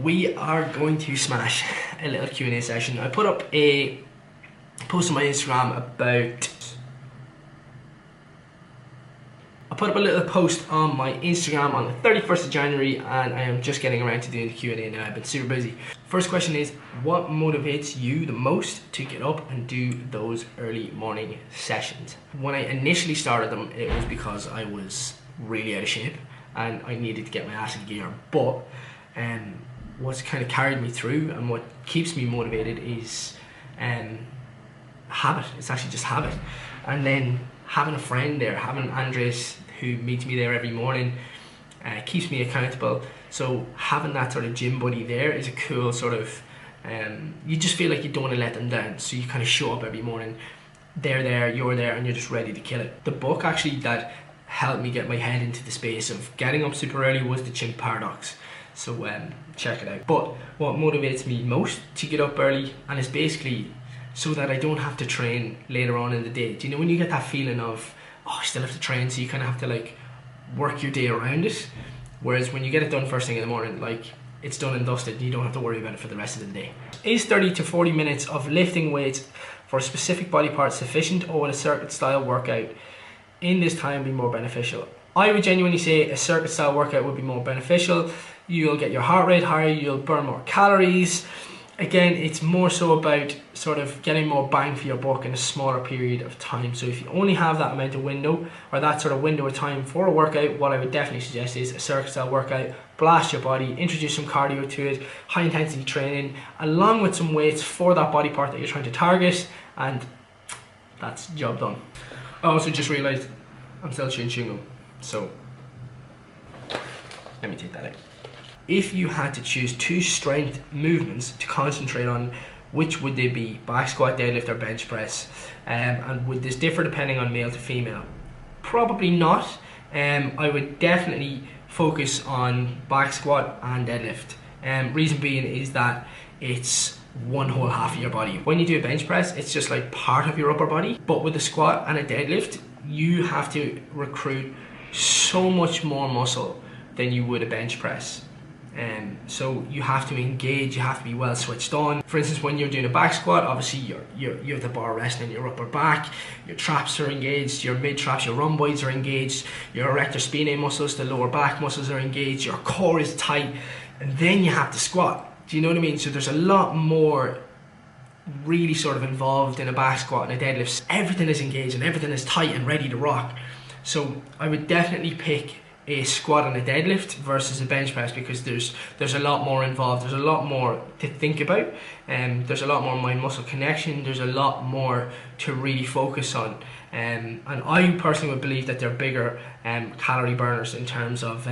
we are going to smash a little Q&A session. I put up a post on my Instagram about... I put up a little post on my Instagram on the 31st of January and I am just getting around to doing the Q&A now. I've been super busy. First question is, what motivates you the most to get up and do those early morning sessions? When I initially started them, it was because I was really out of shape and I needed to get my ass in gear. But what's kind of carried me through and what keeps me motivated is habit. It's actually just habit. And then having a friend there, having Andres who meets me there every morning, keeps me accountable. So having that sort of gym buddy there is a cool sort of, you just feel like you don't want to let them down. So you kind of show up every morning, they're there, you're there, and you're just ready to kill it. The book actually that helped me get my head into the space of getting up super early was The Chimp Paradox. So check it out. But what motivates me most to get up early, and it's basically so that I don't have to train later on in the day. Do you know when you get that feeling of, oh, I still have to train, so you kind of have to like work your day around it? Whereas when you get it done first thing in the morning, like it's done and dusted, you don't have to worry about it for the rest of the day. Is 30 to 40 minutes of lifting weights for a specific body part sufficient, or would a circuit style workout in this time be more beneficial? I would genuinely say a circuit style workout would be more beneficial. You'll get your heart rate higher, you'll burn more calories. Again, it's more so about sort of getting more bang for your buck in a smaller period of time. So if you only have that amount of window, or that sort of window of time for a workout, what I would definitely suggest is a circuit style workout. Blast your body, introduce some cardio to it, high intensity training, along with some weights for that body part that you're trying to target, and that's job done. I also just realised I'm still chewing gum, so let me take that out. If you had to choose two strength movements to concentrate on, which would they be? Back squat, deadlift, or bench press? And would this differ depending on male to female? Probably not. I would definitely focus on back squat and deadlift. Reason being is that it's one whole half of your body. When you do a bench press, it's just like part of your upper body. But with a squat and a deadlift, you have to recruit so much more muscle than you would a bench press. So you have to engage, you have to be well switched on. For instance, when you're doing a back squat, obviously you have the bar resting on your upper back, your traps are engaged, your mid traps, your rhomboids are engaged, your erector spinae muscles, the lower back muscles are engaged, your core is tight, and then you have to squat. Do you know what I mean? So there's a lot more really sort of involved in a back squat and a deadlift. Everything is engaged and everything is tight and ready to rock. So I would definitely pick a squat and a deadlift versus a bench press, because there's a lot more involved, there's a lot more to think about, and there's a lot more mind muscle connection, there's a lot more to really focus on, and I personally would believe that they're bigger calorie burners in terms of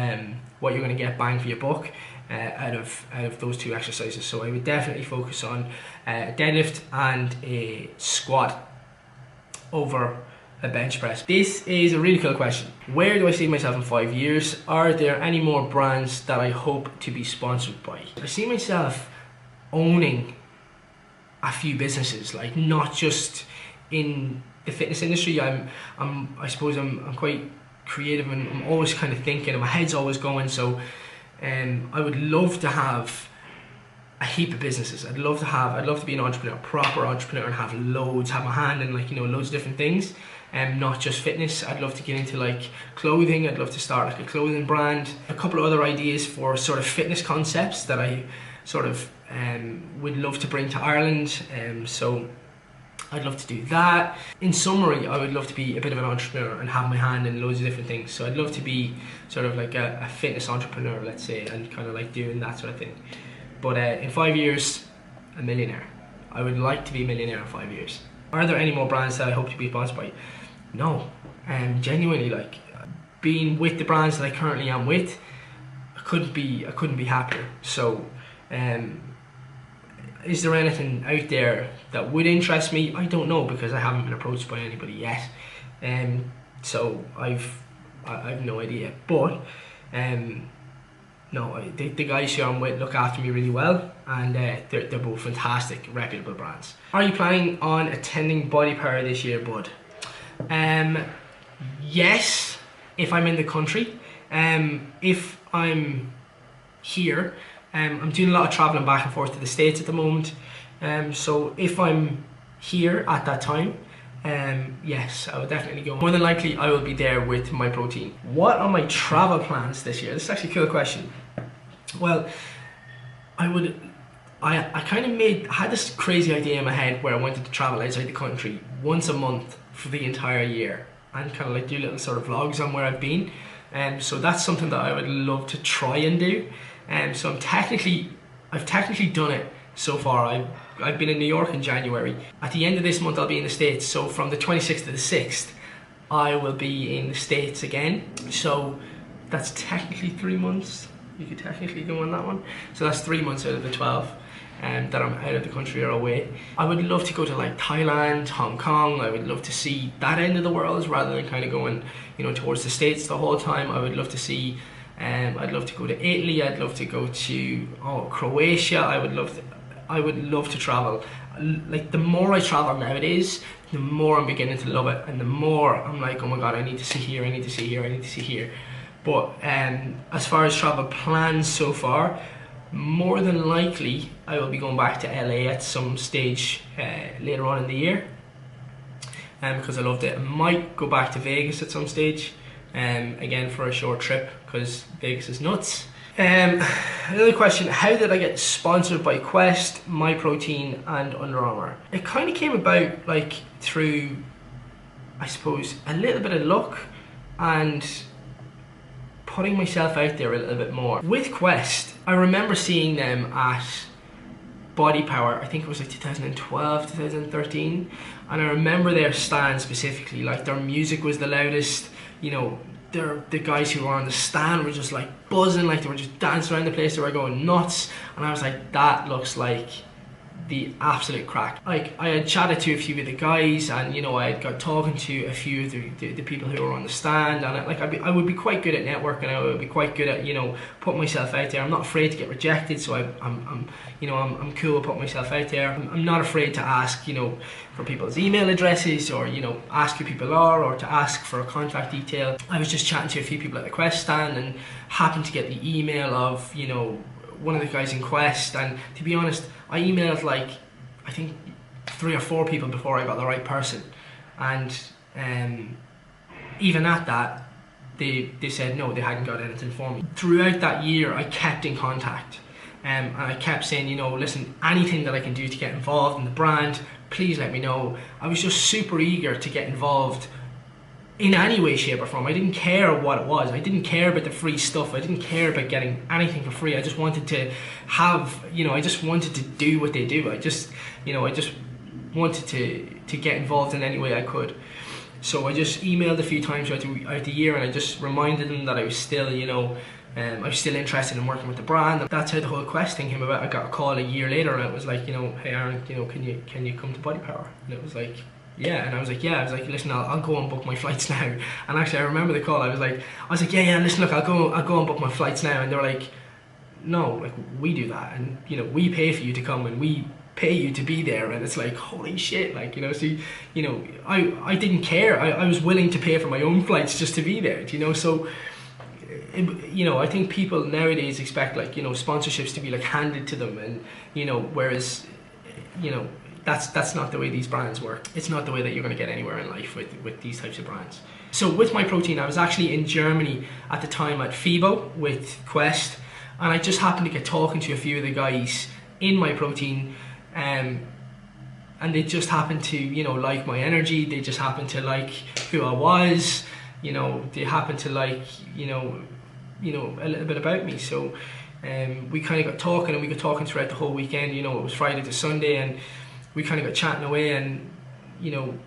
what you're going to get bang for your buck out of those two exercises. So I would definitely focus on a deadlift and a squat over a bench press. This is a really cool question. Where do I see myself in 5 years? Are there any more brands that I hope to be sponsored by? I see myself owning a few businesses, like not just in the fitness industry. I suppose I'm quite creative and I'm always kind of thinking and my head's always going. So I would love to have a heap of businesses. I'd love to be an entrepreneur, proper entrepreneur, and have my hand in like, you know, loads of different things. Not just fitness. I'd love to get into like clothing. I'd love to start like a clothing brand. A couple of other ideas for sort of fitness concepts that I sort of would love to bring to Ireland. So I'd love to do that. In summary, I would love to be a bit of an entrepreneur and have my hand in loads of different things. So I'd love to be sort of like a fitness entrepreneur, let's say, and kind of like doing that sort of thing. But in 5 years, a millionaire. I would like to be a millionaire in 5 years. Are there any more brands that I hope to be sponsored by? No. Genuinely, like being with the brands that I currently am with, I couldn't be happier. So is there anything out there that would interest me? I don't know, because I haven't been approached by anybody yet. So I've no idea. But no, the guys who I'm with look after me really well, and they're both fantastic, reputable brands. Are you planning on attending Body Power this year, bud? Yes, if I'm in the country. If I'm here, I'm doing a lot of traveling back and forth to the States at the moment. So if I'm here at that time, yes, I will definitely go. More than likely, I will be there with my protein. What are my travel plans this year? This is actually a cool question. Well, I had this crazy idea in my head where I wanted to travel outside the country once a month for the entire year and kind of like do little sort of vlogs on where I've been. So that's something that I would love to try and do. So I've technically done it so far. I've been in New York in January. At the end of this month, I'll be in the States. So from the 26th to the 6th, I will be in the States again. So that's technically 3 months. You could technically go on that one. So that's 3 months out of the 12 that I'm out of the country or away. I would love to go to like Thailand, Hong Kong. I would love to see that end of the world rather than kind of going, you know, towards the States the whole time. I would love to see, I'd love to go to Italy. I'd love to go to Croatia. I would love to travel. Like the more I travel nowadays, the more I'm beginning to love it, and the more I'm like, oh my god, I need to see here, I need to see here, I need to see here. But as far as travel plans so far, more than likely I will be going back to LA at some stage later on in the year, because I loved it. I might go back to Vegas at some stage, again for a short trip, because Vegas is nuts. Another question: how did I get sponsored by Quest, MyProtein and Under Armour? It kind of came about like through, I suppose, a little bit of luck and putting myself out there a little bit more. With Quest, I remember seeing them at Body Power, I think it was like 2012, 2013, and I remember their stand specifically, like their music was the loudest, you know, the guys who were on the stand were just like buzzing, like they were just dancing around the place, they were going nuts, and I was like, that looks like the absolute crack. Like I had chatted to a few of the guys, and you know, I had got talking to a few of the people who were on the stand, and I would be quite good at networking. I would be quite good at, you know, putting myself out there. I'm not afraid to get rejected, so I'm cool with putting myself out there. I'm not afraid to ask, you know, for people's email addresses, or you know, ask who people are, or to ask for a contact detail. I was just chatting to a few people at the Quest stand and happened to get the email of, you know, one of the guys in Quest, and to be honest, I emailed like I think 3 or 4 people before I got the right person, and even at that they said no, they hadn't got anything for me. Throughout that year I kept in contact, and I kept saying, you know, listen, anything that I can do to get involved in the brand, please let me know. I was just super eager to get involved in any way, shape or form. I didn't care what it was. I didn't care about the free stuff. I didn't care about getting anything for free. I just wanted to have, you know, I just wanted to do what they do. I just wanted to get involved in any way I could. So I just emailed a few times throughout the year, and I just reminded them that I was still, you know, I was still interested in working with the brand. And that's how the whole Quest thing came about. I got a call a year later, and it was like, you know, hey Aaron, you know, can you come to Body Power? And it was like, yeah, and I was like, yeah. I was like, listen, I'll go and book my flights now. And actually, I remember the call. I was like, yeah, listen, look, I'll go and book my flights now. And they were like, no, like we do that, and you know, we pay for you to come, and we pay you to be there. And it's like, holy shit, like, you know. So, you know, I didn't care. I was willing to pay for my own flights just to be there, you know. So, you know, I think people nowadays expect, like, you know, sponsorships to be like handed to them, and you know, whereas, you know, that's not the way these brands work. It's not the way that you're going to get anywhere in life with these types of brands. So with MyProtein, I was actually in Germany at the time at FIBO with Quest, and I just happened to get talking to a few of the guys in MyProtein, and they just happened to, you know, like my energy. They just happened to like who I was, you know. They happened to like, you know, a little bit about me. So we kind of got talking, and we got talking throughout the whole weekend. You know, it was Friday to Sunday, and we kind of got chatting away, and you know,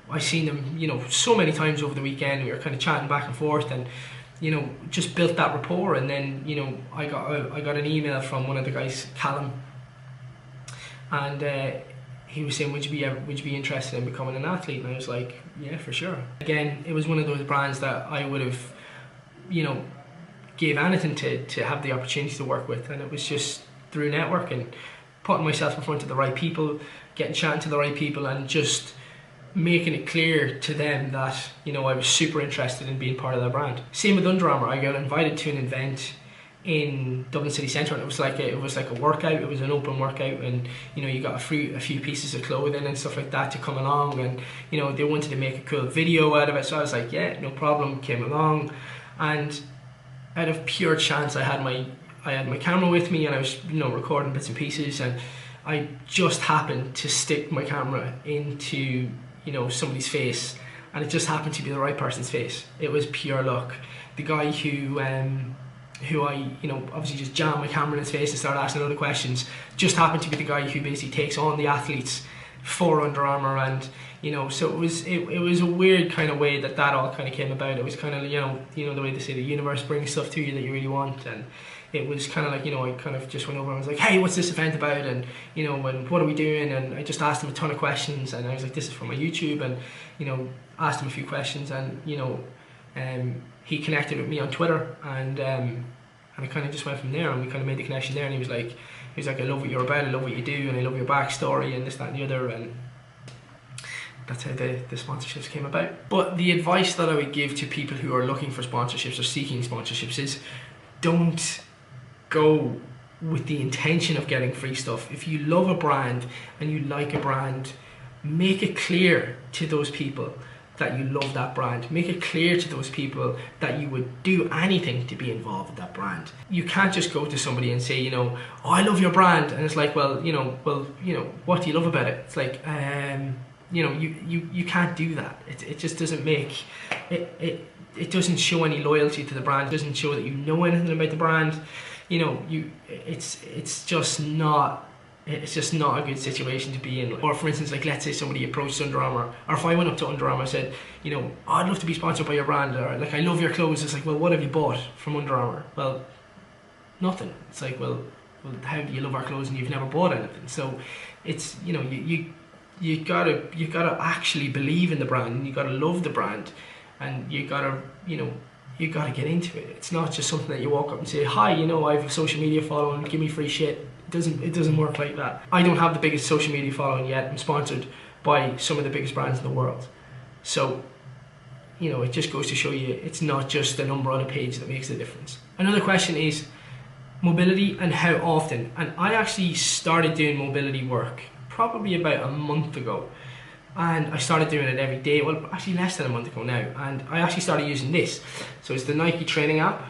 I seen them, you know, so many times over the weekend. We were kind of chatting back and forth, and you know, just built that rapport. And then, you know, I got an email from one of the guys, Callum, and he was saying, would you be interested in becoming an athlete? And I was like, yeah, for sure. Again, it was one of those brands that I would have, you know, gave anything to have the opportunity to work with, and it was just through networking, putting myself in front of the right people, getting chatting to the right people, and just making it clear to them that, you know, I was super interested in being part of their brand. Same with Under Armour. I got invited to an event in Dublin city centre, and it was like a workout. It was an open workout, and you know, you got a few pieces of clothing and stuff like that to come along, and you know, they wanted to make a cool video out of it. So I was like, yeah, no problem. Came along, and out of pure chance, I had my camera with me, and I was, you know, recording bits and pieces, and I just happened to stick my camera into, you know, somebody's face, and it just happened to be the right person's face. It was pure luck. The guy who I, you know, obviously just jammed my camera in his face and started asking other questions, just happened to be the guy who basically takes on the athletes for Under Armour. And you know, so it was a weird kind of way that all kind of came about. It was kind of, you know the way they say the universe brings stuff to you that you really want, and it was kind of like, you know, I kind of just went over and was like, hey, what's this event about, and you know, and what are we doing? And I just asked him a ton of questions, and I was like, this is for my YouTube, and you know, asked him a few questions, and you know, he connected with me on Twitter, and I kind of just went from there, and we kind of made the connection there. And he was like, I love what you're about, I love what you do, and I love your backstory, and this, that, and the other, and that's how the sponsorships came about. But the advice that I would give to people who are looking for sponsorships or seeking sponsorships is, don't go with the intention of getting free stuff. If you love a brand and you like a brand, make it clear to those people that you love that brand. Make it clear to those people that you would do anything to be involved with that brand. You can't just go to somebody and say, you know, oh, I love your brand, and it's like, well, you know, what do you love about it? It's like, you know, you can't do that. It just doesn't make it doesn't show any loyalty to the brand. It doesn't show that you know anything about the brand. You know, it's just not a good situation to be in. Or for instance, like, let's say somebody approached Under Armour, or if I went up to Under Armour and said, you know, oh, I'd love to be sponsored by your brand, or like, I love your clothes. It's like, well, what have you bought from Under Armour? Well, nothing. It's like, well, how do you love our clothes and you've never bought anything? So it's, you know, you gotta actually believe in the brand, and you gotta love the brand, and you gotta get into it. It's not just something that you walk up and say, hi, you know, I have a social media following, give me free shit. It doesn't work like that. I don't have the biggest social media following yet. I'm sponsored by some of the biggest brands in the world. So, you know, it just goes to show you, it's not just the number on a page that makes the difference. Another question is mobility and how often. And I actually started doing mobility work probably about a month ago. And I started doing it every day. Well, actually less than a month ago now. And I actually started using this. So it's the Nike training app.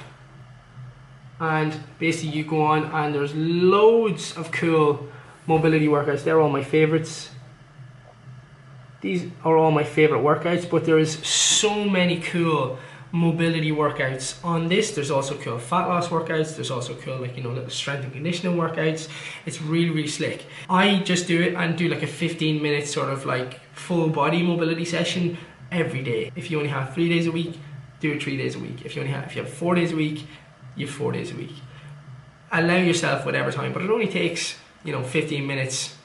And basically you go on, and there's loads of cool mobility workouts. They're all my favorites. These are all my favorite workouts, but there is so many cool mobility workouts on this. There's also cool fat loss workouts. There's also cool, like, you know, little strength and conditioning workouts. It's really, really slick. I just do it and do like a 15-minute sort of like full body mobility session every day. If you only have 3 days a week, do it 3 days a week. If you have 4 days a week, you have 4 days a week. Allow yourself whatever time, but it only takes, you know, 15 minutes,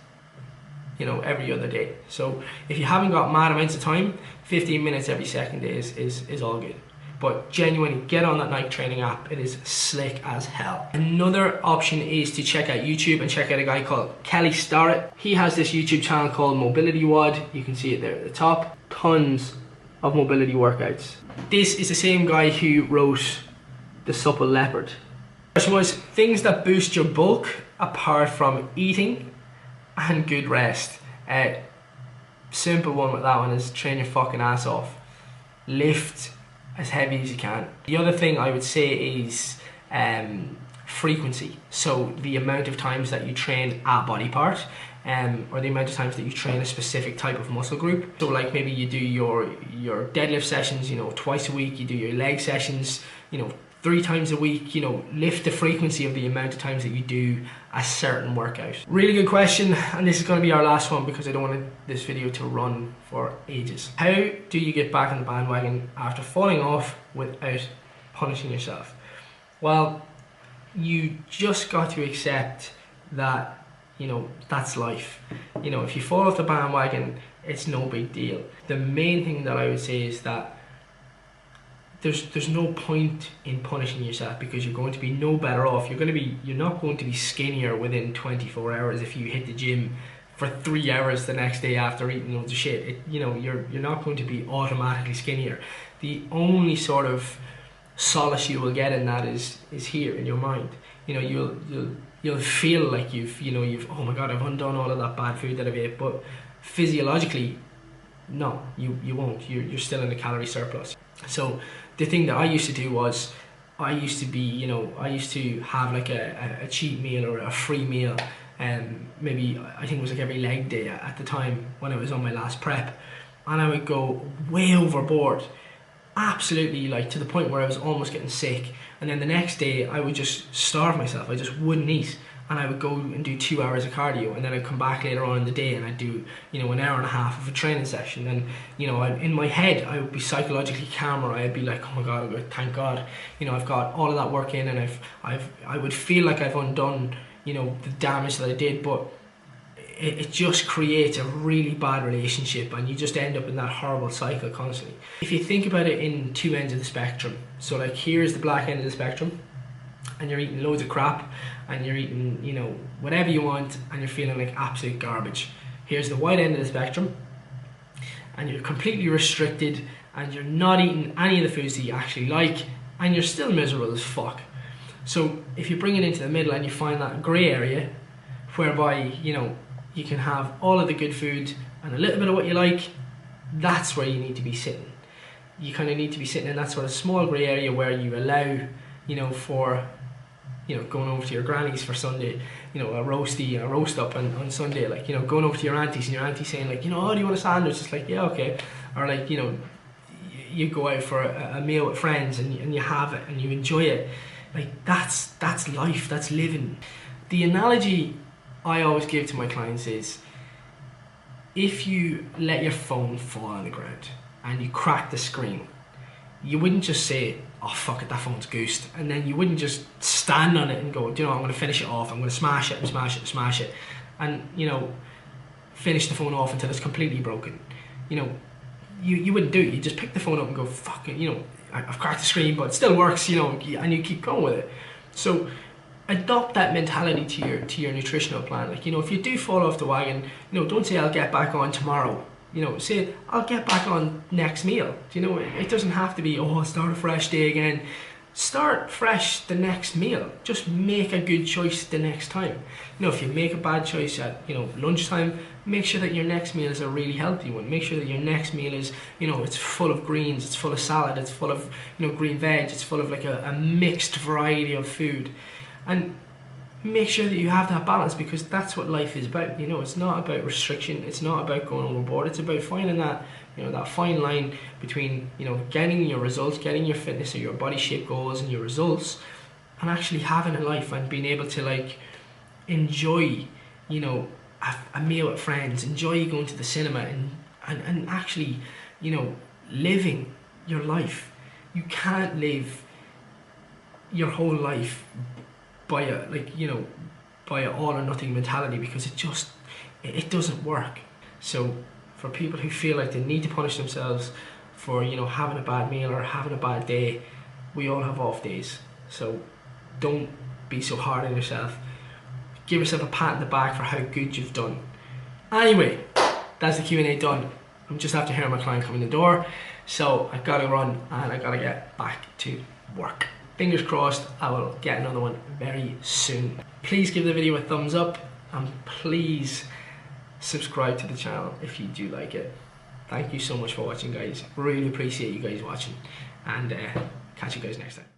you know, every other day. So if you haven't got mad amounts of time, 15 minutes every second day is all good. But genuinely, get on that Nike training app. It is slick as hell. Another option is to check out YouTube and check out a guy called Kelly Starrett. He has this YouTube channel called Mobility WOD. You can see it there at the top. Tons of mobility workouts. This is the same guy who wrote The Supple Leopard. The question was things that boost your bulk apart from eating and good rest. Simple one with that one is train your fucking ass off. Lift as heavy as you can. The other thing I would say is frequency. So the amount of times that you train a body part, or the amount of times that you train a specific type of muscle group. So like maybe you do your deadlift sessions, you know, twice a week. You do your leg sessions, you know, 3 times a week. You know, lift the frequency of the amount of times that you do a certain workout. Really good question, and this is going to be our last one because I don't want this video to run for ages. How do you get back on the bandwagon after falling off without punishing yourself? Well, you just got to accept that, you know, that's life. You know, if you fall off the bandwagon, it's no big deal. The main thing that I would say is that there's no point in punishing yourself, because you're going to be no better off. You're not going to be skinnier within 24 hours if you hit the gym for 3 hours the next day after eating loads of shit. You know, you're not going to be automatically skinnier. The only sort of solace you will get in that is here in your mind. You know, you'll feel like you've oh my god, I've undone all of that bad food that I've ate, but physiologically, no, you won't. You're still in a calorie surplus. So the thing that I used to do was, I used to have like a cheat meal or a free meal, maybe I think it was like every leg day at the time when I was on my last prep, and I would go way overboard, absolutely, like to the point where I was almost getting sick, and then the next day I would just starve myself. I just wouldn't eat, and I would go and do 2 hours of cardio, and then I'd come back later on in the day and I'd do, you know, an hour and a half of a training session. And you know, in my head I would be psychologically calmer. I'd be like, oh my god, thank god, you know, I've got all of that work in, and I would feel like I've undone, you know, the damage that I did. But it just creates a really bad relationship, and you just end up in that horrible cycle constantly. If you think about it in two ends of the spectrum, so like here's the black end of the spectrum, and you're eating loads of crap, and you're eating, you know, whatever you want, and you're feeling like absolute garbage. Here's the white end of the spectrum, and you're completely restricted, and you're not eating any of the foods that you actually like, and you're still miserable as fuck. So if you bring it into the middle and you find that grey area, whereby, you know, you can have all of the good food and a little bit of what you like, that's where you need to be sitting. You kind of need to be sitting in that sort of small grey area where you allow, you know, for, you know, going over to your grannies for Sunday, you know, a roast up on Sunday, like, you know, going over to your aunties and your auntie saying like, you know, oh, do you want a sandwich? It's like, yeah, okay. Or like, you know, you go out for a meal with friends and you have it and you enjoy it. Like, that's life, that's living. The analogy I always give to my clients is, if you let your phone fall on the ground and you crack the screen, you wouldn't just say, oh fuck it, that phone's goosed, and then you wouldn't just stand on it and go, you know, I'm going to finish it off, I'm going to smash it and smash it and smash it, and, you know, finish the phone off until it's completely broken. You know, you wouldn't do it. You just pick the phone up and go, fuck it, you know, I've cracked the screen, but it still works, you know, and you keep going with it. So adopt that mentality to your nutritional plan. Like, you know, if you do fall off the wagon, you know, don't say I'll get back on tomorrow. You know, say I'll get back on next meal. Do you know, it doesn't have to be, oh, I'll start a fresh day again. Start fresh the next meal. Just make a good choice the next time. You know, if you make a bad choice at, you know, lunchtime, make sure that your next meal is a really healthy one. Make sure that your next meal is, you know, it's full of greens, it's full of salad, it's full of, you know, green veg, it's full of like a mixed variety of food. And make sure that you have that balance, because that's what life is about. You know, it's not about restriction, it's not about going overboard, it's about finding that, you know, that fine line between, you know, getting your results, getting your fitness or your body shape goals and your results, and actually having a life and being able to, like, enjoy, you know, a meal with friends, enjoy going to the cinema, and actually, you know, living your life. You can't live your whole life by a, like, you know, by an all or nothing mentality, because it doesn't work. So for people who feel like they need to punish themselves for, you know, having a bad meal or having a bad day, we all have off days. So don't be so hard on yourself. Give yourself a pat on the back for how good you've done. Anyway, that's the Q&A done. I'm just after hearing my client come in the door, so I've got to run and I've got to get back to work. Fingers crossed, I will get another one very soon. Please give the video a thumbs up, and please subscribe to the channel if you do like it. Thank you so much for watching, guys. Really appreciate you guys watching, and catch you guys next time.